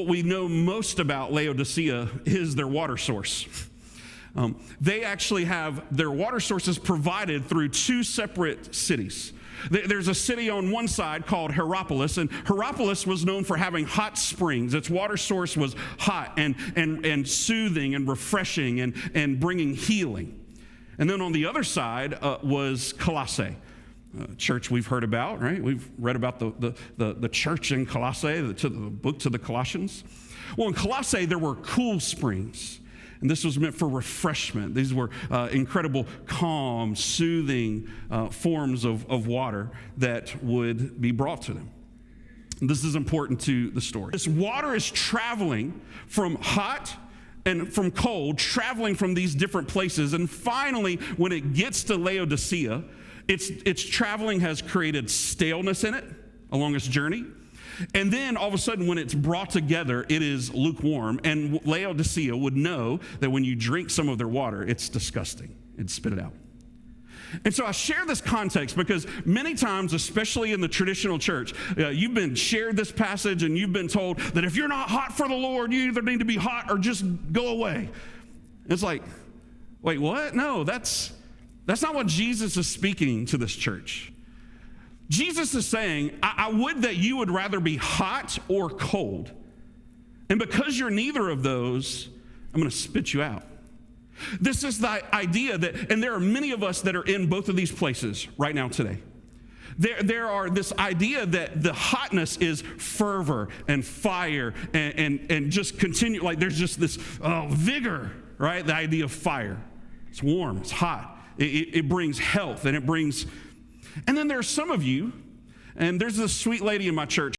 what we know most about Laodicea is their water source. They actually have their water sources provided through two separate cities. There's a city on one side called Hierapolis, and Hierapolis was known for having hot springs. Its water source was hot and soothing and refreshing and bringing healing. And then on the other side was Colossae, a church we've heard about, right? We've read about the church in Colossae, the book to the Colossians. Well, in Colossae, there were cool springs. And this was meant for refreshment. These were incredible, calm, soothing forms of water that would be brought to them. And this is important to the story. This water is traveling from hot and from cold, traveling from these different places. And finally, when it gets to Laodicea, its traveling has created staleness in it along its journey. And then all of a sudden, when it's brought together, it is lukewarm. And Laodicea would know that when you drink some of their water, it's disgusting. It'd spit it out. And so I share this context because many times, especially in the traditional church, you've been shared this passage and you've been told that if you're not hot for the Lord, you either need to be hot or just go away. It's like, wait, what? No, that's not what Jesus is speaking to this church. Jesus is saying, I would that you would rather be hot or cold. And because you're neither of those, I'm going to spit you out. This is the idea that, and there are many of us that are in both of these places right now today. There are this idea that the hotness is fervor and fire and just continue, like there's just this vigor, right? The idea of fire. It's warm, it's hot. It brings health and it brings... And then there are some of you, and there's this sweet lady in my church.